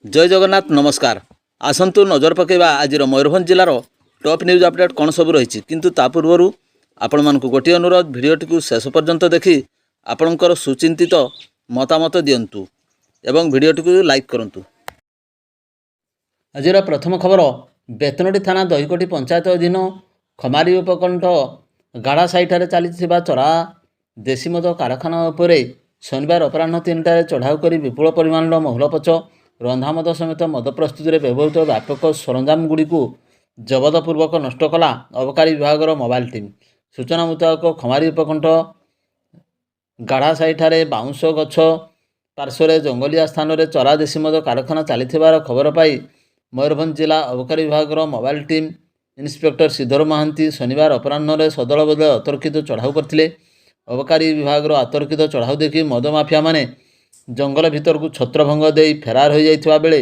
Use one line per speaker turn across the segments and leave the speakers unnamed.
जय जगन्नाथ नमस्कार। आसतु नजर पकेबा आज मयूरभंज जिलार टॉप न्यूज अपडेट कौन सब रही किंतु ता पूर्व आपण मानक गोटे अनुरोध भिडियोटी को शेष पर्यंत देखि आपणकर सुचिंतित मतामत दिंतु एवं भिडियोटी को लाइक करंतु। आज प्रथम खबर बेतनटी थाना दहीकोटी पंचायत अधीन खमारी उपकंठ गाढ़ा साइठारे चली चरा देशी मद कारखाना उपरे शनिवार अपराह 3टार चढ़ाऊ कर विपुल परिमाण महुलपच रंधामद समेत मद प्रस्तुति में व्यवहृत व्यापक सरंजाम गुड़ी जबतपूर्वक नष्ट कला अबकारी विभाग मोबाइल टीम। सूचना मुताबक खमारी उपकंठ गाढ़ा साइठारे बाउंश गछ पार्श्वर जंगलिया स्थान में चरा देशी मद कारखाना चली खबर पाई मयूरभंज जिला अबकारी विभाग mobile team inspector Sridhar Mohanty शनिवार अपराह सदल बदल अतर्कित चढ़ाऊ करते। अबकारी विभाग आतर्कित चढ़ाऊ देखि मद माफिया माने जंगल भितर को छत्रभंग दे फेरार हो जाइथिबा बेले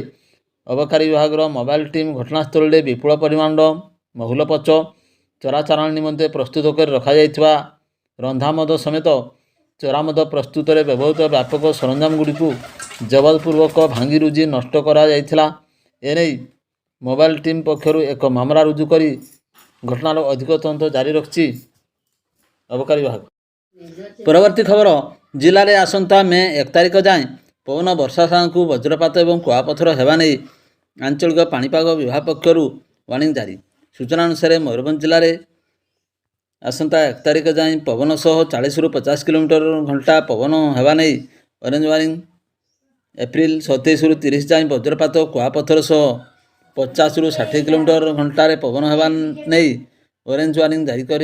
अबकारी विभाग मोबाइल टीम घटनास्थल में विपुल परिमाण महुलपच चराचारण निमंते प्रस्तुत कर रखा जाइथिबा रंधामद समेत चरामद प्रस्तुत में व्यवहृत व्यापक सरंजाम गुड़ी जबरपूर्वक भांगी रुजी नष्ट करा जाइथिला। एने मोबाइल टीम पक्षर एक मामला रुजु कर घटनार अधिक तदंत जारी रखी अबकारी विभाग। परवर्ती खबर जिले में आसंता मे 1 तारिख जाए पवन वर्षा साधु वज्रपात और कुआपथर होगा नहीं आंचलिक पाणीपाग विभाग पक्षर वार्निंग जारी। सूचना अनुसार मयूरभंज जिले में आसंता 1 तारिख जाए पवन सह 40 ରୁ 50 किलोमीटर घंटा पवन होगा नहीं ऑरेंज वार्निंग। एप्रिल 27 ରୁ 30 जाए वज्रपात कुआपथर सह 50 ରୁ 60 किलोमीटर घंटे पवन होगा नहीं ऑरेंज वार्निंग जारी कर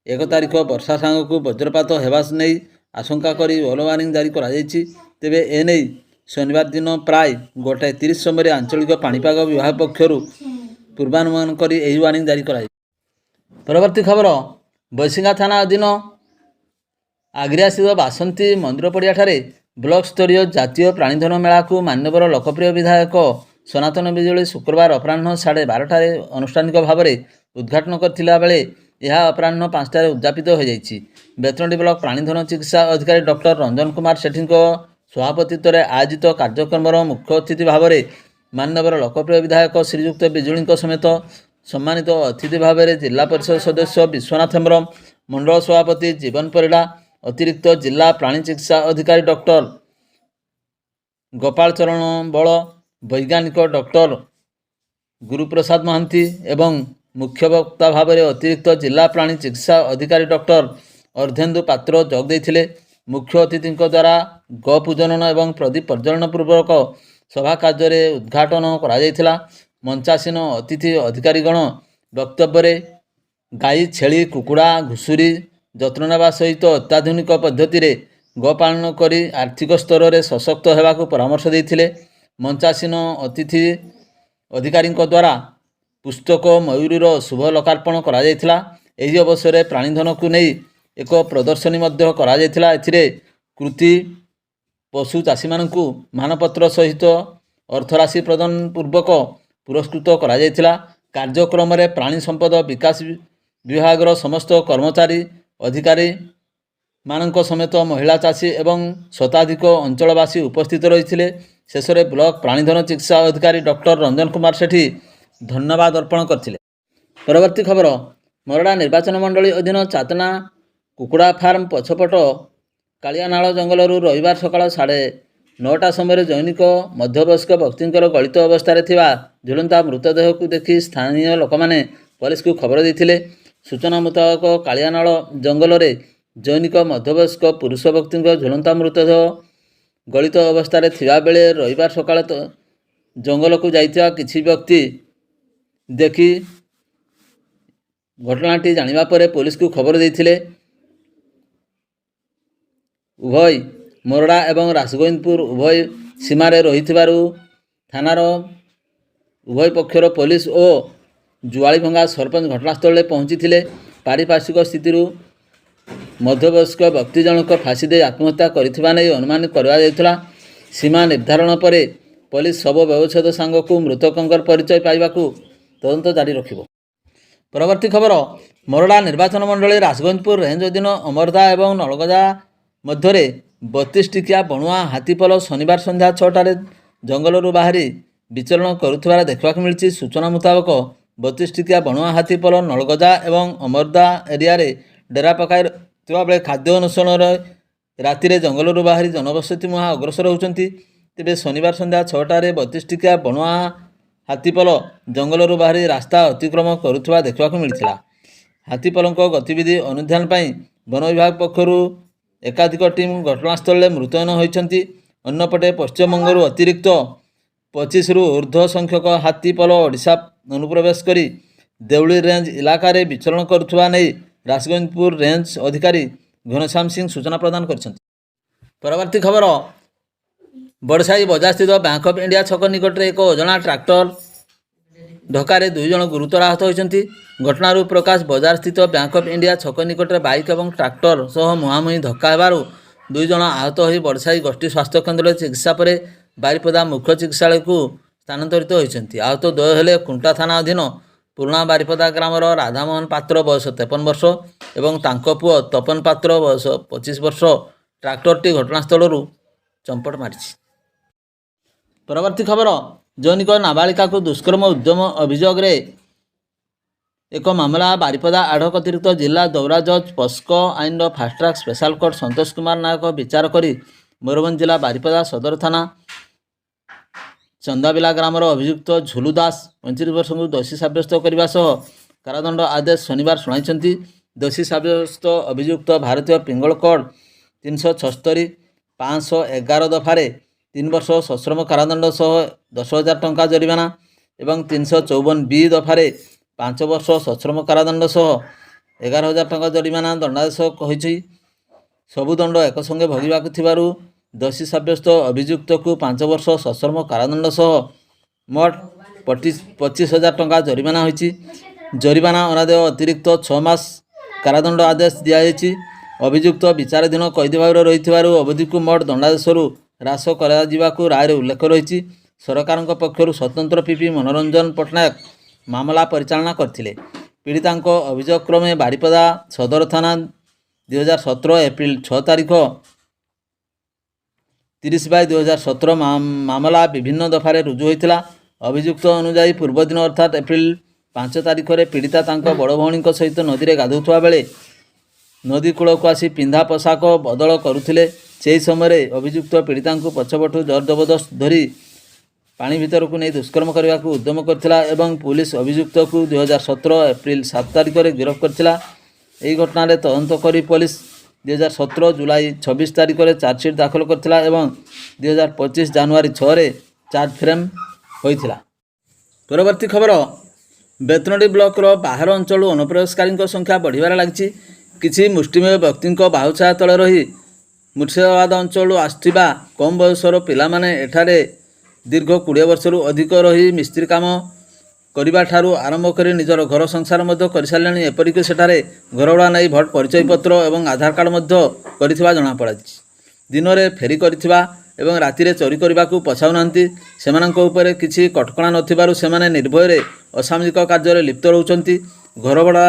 1 तारिख वर्षा सांग को वज्रपात होगा नहीं आशंका करी येलो वार्निंग जारी करा जायछि। तेबे एने शनिवार दिन प्राय 1:30 समय आंचलिक पाणीपाग विभाग पक्षर पूर्वानुमान करी एही वार्निंग जारी करा। परवर्ती खबर बैसिंगा थाना अधीन आग्रिया स्थित बासंती मंदिर पड़िया ठारे ब्लॉक स्तरीय जातीय प्राणीधन मेला को मान्यवर लोकप्रिय विधायक सनातन बिजुली शुक्रवार अपराह 12:30 अनुष्ठानिक भाव में उद्घाटन करथिला बेले यह अपराह 5टार उद्यापित हो जाइछि। बेतनटी ब्लॉक प्राणीधन चिकित्सा अधिकारी डॉक्टर रंजन कुमार सेठी सभापतित्व में आयोजित कार्यक्रम मुख्य अतिथि भाव में मान्यवर लोकप्रिय विधायक श्रीयुक्त बिजुली समेत सम्मानित अतिथि भाव में जिला परिषद सदस्य विश्वनाथ हेम्ब्रम, मंडल सभापति जीवन परिड़ा, अतिरिक्त जिला प्राणी चिकित्सा अधिकारी डॉक्टर गोपाल चरण बल, वैज्ञानिक डॉक्टर गुरुप्रसाद महांती एवं मुख्य वक्ता भाव में अतिरिक्त जिला प्राणी चिकित्सा अधिकारी डॉक्टर अर्धेन्दु पात्र जोग देथिले। मुख्य अतिथि द्वारा गपूजन एवं प्रदीप प्रज्वलन पूर्वक सभा कार्य उद्घाटन करा जायथिला। मंचासीन अतिथि अधिकारीगण वक्तव्य गाई छेली कुकुड़ा घुषुरी जत्न नेबा सहित अत्याधुनिक पद्धति रे गोपालन करी आर्थिक स्तर में सशक्त होगाकू परामर्श देथिले। मंचासीन अतिथि अधिकारी द्वारा पुस्तक मयूरीर शुभ लोकार्पण करा जायथिला। एही अवसर में प्राणीधन को नहीं एक प्रदर्शनी मध्य करा जायथिला। एथिरे कृति पशु चाषी मानकू मानपत्र सहित अर्थराशि प्रदान पूर्वक पुरस्कृत करा जायथिला। कार्यक्रम में प्राणी संपद विकास विभाग समस्त कर्मचारी अधिकारी मानक समेत महिला चाषी एवं शताधिक अंचलवासी उपस्थित रही। शेष में ब्लॉक प्राणीधन चिकित्सा अधिकारी डॉक्टर रंजन कुमार सेठी धन्यवाद अर्पण करथिले। परवर्ती खबर मोरडा निर्वाचन मंडली अधीन चातना कुकुड़ा फार्म पछपट कालियानाल जंगल रविवार सकाळ 9:30 समय जैनिक मध्यवयस्क व्यक्ति गलित अवस्था झुलंता मृतदेह को देखि स्थानीय लोक मैंने पुलिस को खबर देते। सूचना मुताबक कालियानाल जंगल में जैनिक मध्यवयस्क पुरुष व्यक्ति झुलंता मृतदेह गलित अवस्था बेले रविवार सकाळ जंगल को जाइथिबा किछि व्यक्ति देखि घटनाटी जानिबा परे पुलिस को खबर देते। उभय मोरडा एवं राजगोविंदपुर उभय सीमार रही थानार उभय पक्षर पुलिस और जुआलीभंगा सरपंच घटनास्थल में पहुंची थे। पारिपार्श्विक स्थिति मध्यवयस्क व्यक्ति जनक फाँसी दे आत्महत्या करथिबा नै अनुमान करा जायथिला। सीमा निर्धारण पर पुलिस शव व्यवच्छेद सांग को मृतकंकर परिचय पाइबाकू तदंत जारी रखिब। परवर्ती खबर मोरडा निर्वाचन मंडली राजगंजपुर रेंज अधीन अमरदा और नलगजा मध्य 32 टिकिया बणुआ हाथीपल शनिवार संध्या 6टार ଜଙ୍ଗଲରୁ ବାହାରି ବିଚରଣ କରୁଥିବାର ଦେଖିବାକୁ ମିଳିଛି। ସୂଚନା ମୁତାବକ 32 ଟିକିଆ ବଣୁଆ ହାତୀପଲ ନଳଗଜା ଏବଂ ଅମରଦା ଏରିଆରେ ଡେରା ପକାଇଥିବା ବେଳେ ଖାଦ୍ୟ ଅନୁସରଣରେ ରାତିରେ ଜଙ୍ଗଲରୁ ବାହାରି ଜନବସତି ମୁହାଁ ଅଗ୍ରସର ହେଉଛନ୍ତି। ତେବେ ଶନିବାର ସନ୍ଧ୍ୟା 6ଟାରେ 32 ଟିକିଆ ବଣୁଆ ହାତୀପଲ ଜଙ୍ଗଲରୁ ବାହାରି ରାସ୍ତା ଅତିକ୍ରମ କରୁଥିବା ଦେଖିବାକୁ ମିଳିଥିଲା। ହାତୀପଲଙ୍କ ଗତିବିଧି ଅନୁଧ୍ୟାନ ପାଇଁ ବନ ବିଭାଗ ପକ୍ଷରୁ ଏକାଧିକ ଟିମ୍ ଘଟଣାସ୍ଥଳରେ ମୁତୟନ ହୋଇଛନ୍ତି। ଅନ୍ୟପଟେ ପଶ୍ଚିମବଙ୍ଗରୁ ଅତିରିକ୍ତ 25ରୁ ଉର୍ଦ୍ଧ୍ୱ ସଂଖ୍ୟକ ହାତୀପଲ ଓଡ଼ିଶା ଅନୁପ୍ରବେଶ କରି ଦେଉଳି ରେଞ୍ଜ ଇଲାକାରେ ବିଚରଣ କରୁଥିବା ନେଇ ରାଜଗୋବିନ୍ଦପୁର ରେଞ୍ଜ ଅଧିକାରୀ ଘନଶ୍ୟାମ ସିଂ ସୂଚନା ପ୍ରଦାନ କରିଛନ୍ତି। ପରବର୍ତ୍ତୀ ଖବର, ବଡ଼ସାହି ବଜାରସ୍ଥିତ ବ୍ୟାଙ୍କ ଅଫ୍ ଇଣ୍ଡିଆ ଛକ ନିକଟରେ ଏକ ଅଜଣା ଟ୍ରାକ୍ଟର ଧକ୍କାରେ 2 ଜଣ ଗୁରୁତର ଆହତ ହୋଇଛନ୍ତି। ଘଟଣାରୁ ପ୍ରକାଶ, ବଜାରସ୍ଥିତ ବ୍ୟାଙ୍କ ଅଫ୍ ଇଣ୍ଡିଆ ଛକ ନିକଟରେ ବାଇକ୍ ଏବଂ ଟ୍ରାକ୍ଟର ସହ ମୁହାଁମୁହିଁ ଧକ୍କା ହେବାରୁ 2 ଜଣ ଆହତ ହୋଇ ବଡ଼ସାହି ଗୋଷ୍ଠୀ ସ୍ୱାସ୍ଥ୍ୟ କେନ୍ଦ୍ରରେ ଚିକିତ୍ସା ପରେ ବାରିପଦା ମୁଖ୍ୟ ଚିକିତ୍ସାଳୟକୁ ସ୍ଥାନାନ୍ତରିତ ହୋଇଛନ୍ତି। ଆହତ ଦ୍ୱୟ ହେଲେ କୁଣ୍ଟା ଥାନା ଅଧୀନ ପୁରୁଣା ବାରିପଦା ଗ୍ରାମର ରାଧାମୋହନ ପାତ୍ର ବୟସ 53 ବର୍ଷ ଏବଂ ତାଙ୍କ ପୁଅ ତପନ ପାତ୍ର ବୟସ 25 ବର୍ଷ। ଟ୍ରାକ୍ଟରଟି ଘଟଣାସ୍ଥଳରୁ ଚମ୍ପଟ ମାରିଛି। ପରବର୍ତ୍ତୀ ଖବର, ଜୈନିକ ନାବାଳିକାକୁ ଦୁଷ୍କର୍ମ ଉଦ୍ୟମ ଅଭିଯୋଗରେ ଏକ ମାମଲା ବାରିପଦା ଆଡକ ଅତିରିକ୍ତ ଜିଲ୍ଲା ଦୌରା ଜଜ୍ ପସ୍କୋ ଆଇନର fast track special court Santosh Kumar Nayak ବିଚାର କରି ମୟୂରଭଞ୍ଜ ଜିଲ୍ଲା ବାରିପଦା ସଦର ଥାନା ଚନ୍ଦାବିଲା ଗ୍ରାମର ଅଭିଯୁକ୍ତ ଝୁଲୁ ଦାସ 25 ବର୍ଷଙ୍କୁ ଦୋଷୀ ସାବ୍ୟସ୍ତ କରିବା ସହ କାରାଦଣ୍ଡ ଆଦେଶ ଶନିବାର ଶୁଣାଇଛନ୍ତି। ଦୋଷୀ ସାବ୍ୟସ୍ତ ଅଭିଯୁକ୍ତ ଭାରତୀୟ ପିଙ୍ଗଳ କୋଡ୍ 376 511 ଦଫାରେ 3 ବର୍ଷ ସଶ୍ରମ କାରାଦଣ୍ଡ ସହ 10,000 ଟଙ୍କା ଜରିମାନା ଏବଂ 354B ଦଫାରେ 5 ବର୍ଷ ସଶ୍ରମ କାରାଦଣ୍ଡ ସହ 11,000 ଟଙ୍କା ଜରିମାନା ଦଣ୍ଡାଦେଶ ହୋଇଛି। ସବୁ ଦଣ୍ଡ ଏକସଙ୍ଗେ ଭୋଗିବାକୁ ଥିବାରୁ ଦୋଷୀ ସାବ୍ୟସ୍ତ ଅଭିଯୁକ୍ତକୁ 5 ବର୍ଷ ସଶ୍ରମ କାରାଦଣ୍ଡ ସହ ମୋଟ 25,000 ଟଙ୍କା ଜରିମାନା ହୋଇଛି। ଜରିମାନା ଅନାଦେୟ ଅତିରିକ୍ତ 6 ମାସ କାରାଦଣ୍ଡ ଆଦେଶ ଦିଆଯାଇଛି। ଅଭିଯୁକ୍ତ ବିଚାରାଧୀନ କଏଦୀ ଭାବରେ ରହିଥିବାରୁ ଅବଧିକୁ ମୋଟ ଦଣ୍ଡାଦେଶରୁ ହ୍ରାସ କରାଯିବାକୁ ରାୟରେ ଉଲ୍ଲେଖ ରହିଛି। ସରକାରଙ୍କ ପକ୍ଷରୁ ସ୍ୱତନ୍ତ୍ର ପିପି ମନୋରଞ୍ଜନ ପଟ୍ଟନାୟକ ମାମଲା ପରିଚାଳନା କରିଥିଲେ। ପୀଡ଼ିତାଙ୍କ ଅଭିଯୋଗ କ୍ରମେ ବାରିପଦା ସଦର ଥାନା 2017 ଏପ୍ରିଲ 6 ତାରିଖ 30/2017 ମାମଲା ବିଭିନ୍ନ ଦଫାରେ ରୁଜୁ ହୋଇଥିଲା। ଅଭିଯୁକ୍ତ ଅନୁଯାୟୀ ପୂର୍ବଦିନ ଅର୍ଥାତ୍ ଏପ୍ରିଲ 5 ତାରିଖରେ ପୀଡ଼ିତା ତାଙ୍କ ବଡ଼ ଭଉଣୀଙ୍କ ସହିତ ନଦୀରେ ଗାଧୋଉଥିବା ବେଳେ ନଦୀ କୂଳକୁ ଆସି ପିନ୍ଧା ପୋଷାକ ବଦଳ କରୁଥିଲେ। ସେହି ସମୟରେ ଅଭିଯୁକ୍ତ ପୀଡ଼ିତାଙ୍କୁ ପଛପଟୁ ଜବରଦସ୍ତ ଧରି ପାଣି ଭିତରକୁ ନେଇ ଦୁଷ୍କର୍ମ କରିବାକୁ ଉଦ୍ୟମ କରିଥିଲା ଏବଂ ପୁଲିସ ଅଭିଯୁକ୍ତକୁ 2017 ଏପ୍ରିଲ 7 ତାରିଖରେ ଗିରଫ କରିଥିଲା। ଏହି ଘଟଣାରେ ତଦନ୍ତ କରି ପୋଲିସ 2017 ଜୁଲାଇ 26 ତାରିଖରେ ଚାର୍ଜସିଟ୍ ଦାଖଲ କରିଥିଲା ଏବଂ 2025 ଜାନୁଆରୀ 6ରେ ଚାର୍ଜ ଫ୍ରେମ୍ ହୋଇଥିଲା। ପରବର୍ତ୍ତୀ ଖବର, ବେତନଟୀ ବ୍ଲକର ବାହାର ଅଞ୍ଚଳରୁ ଅନୁପ୍ରବେଶକାରୀଙ୍କ ସଂଖ୍ୟା ବଢ଼ିବାରେ ଲାଗିଛି। କିଛି ମୁଷ୍ଟିମେୟ ବ୍ୟକ୍ତିଙ୍କ ବାହୁଛାୟା ତଳେ ରହି ମୁର୍ସିଦାବାଦ ଅଞ୍ଚଳରୁ ଆସୁଥିବା କମ୍ ବୟସର ପିଲାମାନେ ଏଠାରେ ଦୀର୍ଘ 20 ବର୍ଷରୁ ଅଧିକ ରହି ମିସ୍ତ୍ରୀ କାମ କରିବାଠାରୁ ଆରମ୍ଭ କରି ନିଜର ଘର ସଂସାର ମଧ୍ୟ କରିସାରିଲେଣି। ଏପରିକି ସେଠାରେ ଘରଭଡ଼ା ନେଇ ଭୋଟ ପରିଚୟପତ୍ର ଏବଂ ଆଧାର କାର୍ଡ଼ ମଧ୍ୟ କରିଥିବା ଜଣାପଡ଼ିଛି। ଦିନରେ ଫେରି କରିଥିବା ଏବଂ ରାତିରେ ଚୋରି କରିବାକୁ ପଛାଉନାହାନ୍ତି। ସେମାନଙ୍କ ଉପରେ କିଛି କଟକଣା ନଥିବାରୁ ସେମାନେ ନିର୍ଭୟରେ ଅସାମାଜିକ କାର୍ଯ୍ୟରେ ଲିପ୍ତ ରହୁଛନ୍ତି। ଘରଭଡ଼ା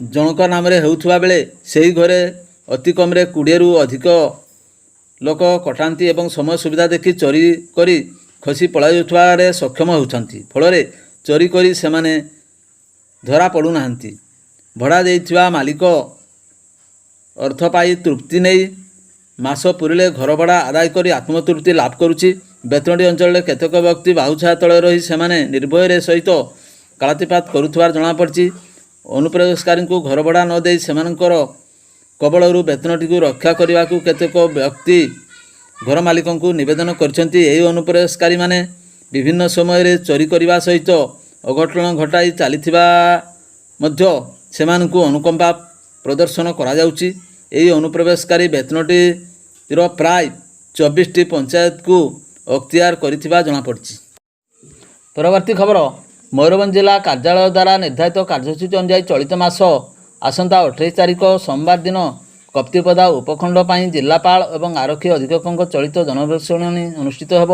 ଜଣକ ନାମରେ ହେଉଥିବା ବେଳେ ସେହି ଘରେ ଅତି କମ୍ରେ 20ରୁ ଅଧିକ ଲୋକ କଟାନ୍ତି ଏବଂ ସମୟ ସୁବିଧା ଦେଖି ଚୋରି କରି ଖସି ପଳାଇଯାଉଥିବାରେ ସକ୍ଷମ ହେଉଛନ୍ତି। ଫଳରେ ଚୋରି କରି ସେମାନେ ଧରା ପଡ଼ୁନାହାନ୍ତି। ଭଡ଼ା ଦେଇଥିବା ମାଲିକ ଅର୍ଥ ପାଇ ତୃପ୍ତି ନେଇ ମାସ ପୁରିଲେ ଘର ଭଡ଼ା ଆଦାୟ କରି ଆତ୍ମତୃପ୍ତି ଲାଭ କରୁଛି। ବେତନଟୀ ଅଞ୍ଚଳରେ କେତେକ ବ୍ୟକ୍ତି ବାହୁଛାୟା ତଳେ ରହି ସେମାନେ ନିର୍ଭୟରେ ସହିତ କାଳାତିପାତ କରୁଥିବାର ଜଣାପଡ଼ିଛି। ଅନୁପ୍ରବେଶକାରୀଙ୍କୁ ଘର ଭଡ଼ା ନ ଦେଇ ସେମାନଙ୍କର କବଳରୁ ବେତନଟୀକୁ ରକ୍ଷା କରିବାକୁ କେତେକ ବ୍ୟକ୍ତି ଘର ମାଲିକଙ୍କୁ ନିବେଦନ କରିଛନ୍ତି। ଏହି ଅନୁପ୍ରବେଶକାରୀମାନେ ବିଭିନ୍ନ ସମୟରେ ଚୋରି କରିବା ସହିତ ଅଘଟଣ ଘଟାଇ ଚାଲିଥିବା ମଧ୍ୟ ସେମାନଙ୍କୁ ଅନୁକମ୍ପା ପ୍ରଦର୍ଶନ କରାଯାଉଛି। ଏହି ଅନୁପ୍ରବେଶକାରୀ ବେତନଟୀର ପ୍ରାୟ 24ଟି ପଞ୍ଚାୟତକୁ ଅକ୍ତିଆର କରିଥିବା ଜଣାପଡ଼ିଛି। ପରବର୍ତ୍ତୀ ଖବର, ମୟୂରଭଞ୍ଜ ଜିଲ୍ଲା କାର୍ଯ୍ୟାଳୟ ଦ୍ୱାରା ନିର୍ଦ୍ଧାରିତ କାର୍ଯ୍ୟସୂଚୀ ଅନୁଯାୟୀ ଚଳିତ ମାସ ଆସନ୍ତା 28 ତାରିଖ ସୋମବାର ଦିନ କପ୍ତିପଦା ଉପଖଣ୍ଡ ପାଇଁ ଜିଲ୍ଲାପାଳ ଏବଂ ଆରକ୍ଷୀ ଅଧୀକ୍ଷକଙ୍କ ଚଳିତ ଜନବସତି ଶୁଣାଣି ଅନୁଷ୍ଠିତ ହେବ।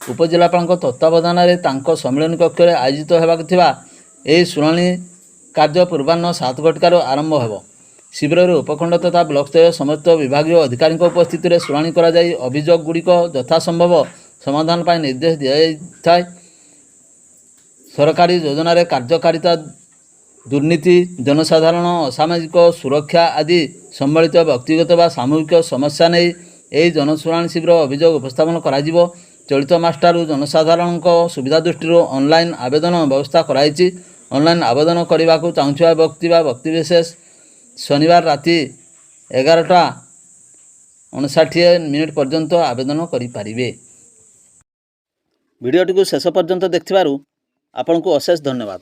ଉପଜିଲ୍ଲାପାଳଙ୍କ ତତ୍ତ୍ୱାବଧାନରେ ତାଙ୍କ ସମ୍ମିଳନୀ କକ୍ଷରେ ଆୟୋଜିତ ହେବାକୁ ଥିବା ଏହି ଶୁଣାଣି କାର୍ଯ୍ୟ ପୂର୍ବାହ୍ନ 7 ଘଟିକାରୁ ଆରମ୍ଭ ହେବ। ଶିବିରରେ ଉପଖଣ୍ଡ ତଥା ବ୍ଲକସ୍ତରୀୟ ସମସ୍ତ ବିଭାଗୀୟ ଅଧିକାରୀଙ୍କ ଉପସ୍ଥିତିରେ ଶୁଣାଣି କରାଯାଇ ଅଭିଯୋଗଗୁଡ଼ିକ ଯଥାସମ୍ଭବ ସମାଧାନ ପାଇଁ ନିର୍ଦ୍ଦେଶ ଦିଆଯାଇଥାଏ। ସରକାରୀ ଯୋଜନାରେ କାର୍ଯ୍ୟକାରିତା, ଦୁର୍ନୀତି, ଜନସାଧାରଣ ଅସାମାଜିକ ସୁରକ୍ଷା ଆଦି ସମ୍ବଳିତ ବ୍ୟକ୍ତିଗତ ବା ସାମୂହିକ ସମସ୍ୟା ନେଇ ଏହି ଜନଶୁଣାଣି ଶିବିର ଅଭିଯୋଗ ଉପସ୍ଥାପନ କରାଯିବ। ଚଳିତ ମାସଠାରୁ ଜନସାଧାରଣଙ୍କ ସୁବିଧା ଦୃଷ୍ଟିରୁ ଅନଲାଇନ୍ ଆବେଦନ ବ୍ୟବସ୍ଥା କରାଯାଇଛି। ଅନଲାଇନ୍ ଆବେଦନ କରିବାକୁ ଚାହୁଁଥିବା ବ୍ୟକ୍ତି ବା ବ୍ୟକ୍ତିବିଶେଷ ଶନିବାର ରାତି 11:59 ପର୍ଯ୍ୟନ୍ତ ଆବେଦନ କରିପାରିବେ। ଭିଡ଼ିଓଟିକୁ ଶେଷ ପର୍ଯ୍ୟନ୍ତ ଦେଖିଥିବାରୁ ଆପଣଙ୍କୁ ଅଶେଷ ଧନ୍ୟବାଦ।